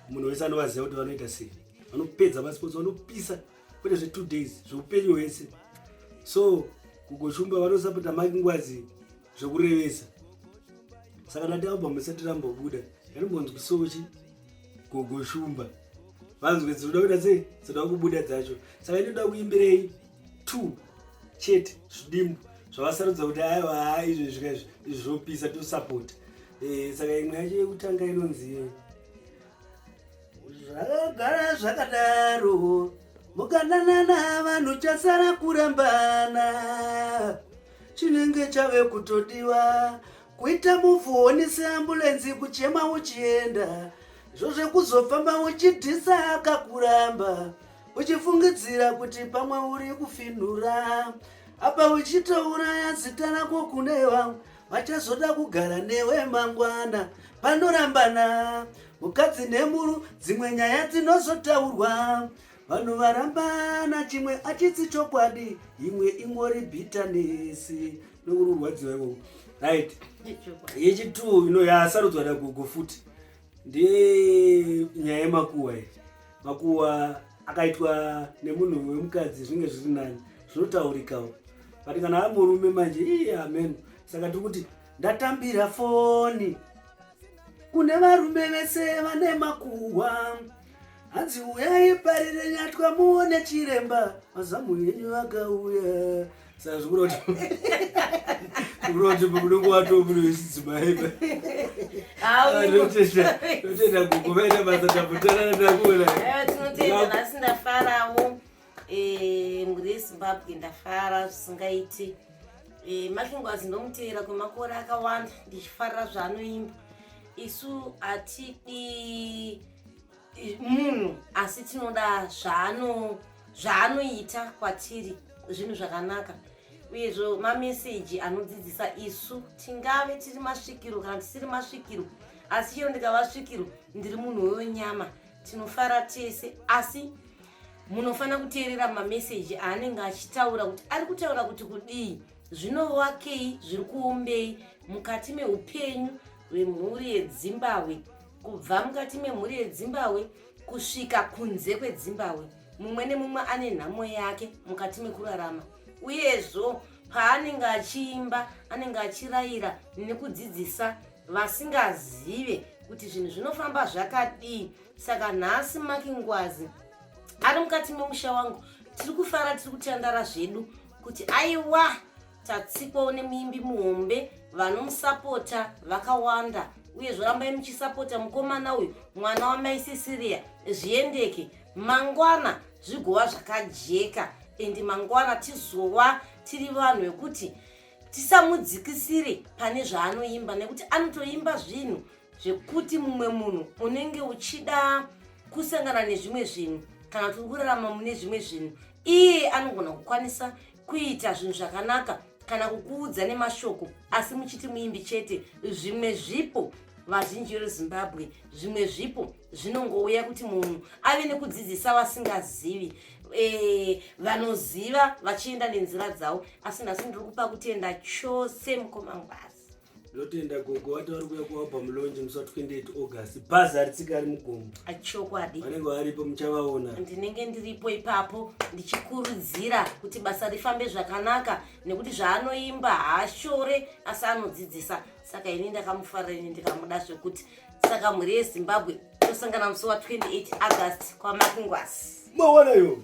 munhu wese anovaziva kuti vanoita sei, vanopedza masports, vanopisa kwete zve2 days zveupenyu hwese. So kugoshumba vanosapota Makingwazi zvekurevesa. Saka ndati album isati rambobuda yanombonzwi sochi gogoshumba vanzwe dzinoda kuita sei, dzinoda kubuda dzacho. Saka inoda kuimbirei 2 chete zvidimbu zvavasarudza kuti aiwa izvi zvinopisa tosapota. Saka imwe yacho yekutanga inonzi zvakagara zvakadaro mukandanana vanhu chasara kurambana, chinenge chave kutodiwa kuita muvhoni seambulenzi kuchema uchienda, zvozvekuzofamba uchidhisa akakuramba uchifungidzira kuti pamwe uri kufinhura, apa uchitouraya zita rako kune vamwe vachazoda kugara newe mangwana. Panorambana mukadzi nemuru, dzimwe nyaya dzinozotaurwa, vanhu varambana, chimwe achitsi chokwadi, imwe ingori bitanesi nokururwadziwa ikoko. Right, yechi2 ino yasarudzwa naGogo futi ndiye nyaya yemakuwa iyi. Makuwa akaitwa nemunhu wemukadzi zvinge zviri nani zvinotaurikawo, but kana amurume manje amen. Saka tiri kuti ndatambira foni kune varume vese vane makuwa, hanzi uyai parire nyatwa muone chiremba, mazamu yenyu vakauya. Saka zvikuroti kuroti munenge watomuno isidzimaiba totenda kukuvaita basa taputana takuna tinotenda nhasi ndafarawo mhuri yeZimbabwe, ndafara zvisingaiti. Makingwazi ndomuteera kwemakore akawanda ndichifarira zvaanoimba. Isu hatidi munhu asi tinoda zvaanoita kwatiri, zvinhu zvakanaka. Uyezvo mameseji anodzidzisa isu, tingave tiri masvikiro kana tisiri masvikiro, asi chero ndikava svikiro ndiri munhu wenyama, tinofara tese. Asi munofanira kuteerera mameseji aanenge achitaura kuti ari kutaura kuti kudii, zvinovakei, zviri kuumbei mukati meupenyu hwemhuri yeZimbabwe, kubva mukati memhuri yeZimbabwe kusvika kunze kweZimbabwe. Mumwe nemumwe ane nhamo yake mukati mekurarama. Uyezvo paanenge achiimba anenge achirayira nekudzidzisa vasingazive kuti zvinhu zvinofamba zvakadii. Saka nhasi Makingwazi ari mukati memusha wangu, tiri kufara, tiri kutandara zvedu kuti aiwa tatsikwawo nemuimbi muhombe vanomusapota vakawanda. Uyezvo rambai muchisapota mukomana uyu, mwana wamai Cecilia, zviendeke mangwana zvigova zvakajeka. Endi mangwana tizova tiri vanhu vekuti tisamudzikisire pane zvaanoimba, nekuti anotoimba zvinhu zvekuti mumwe munhu unenge uchida kusangana nezvimwe zvinhu kana kuti kurarama mune zvimwe zvinhu, iye anogona kukwanisa kuita zvinhu zvakanaka kana kukuudza nemashoko, asi muchiti muimbi chete. Zvimwe zvipo vazhinji veZimbabwe, zvimwe zvipo zvinongouya kuti munhu ave nekudzidzisa vasingazivi, vanoziva vachienda nenzira dzavo. Asi nhasi ndiri kupa kutenda chose mukomangwazi. Ndotenda Gogo watauri kuya kualbum launch musi wa28 August. Bhazi aritsika ari mugomo. Achokwadi. Vanenge varipo muchavaona. Ndinenge ndiripo ipapo ndichikurudzira kuti basa rifambe zvakanaka, nekuti zvaanoimba haashore asi anodzidzisa. Saka ini ndakamufarira, ini ndikamuda zvekuti. Saka mhuri yeZimbabwe tosangana musi wa28 August kwaMakingwazi. Mawana yo.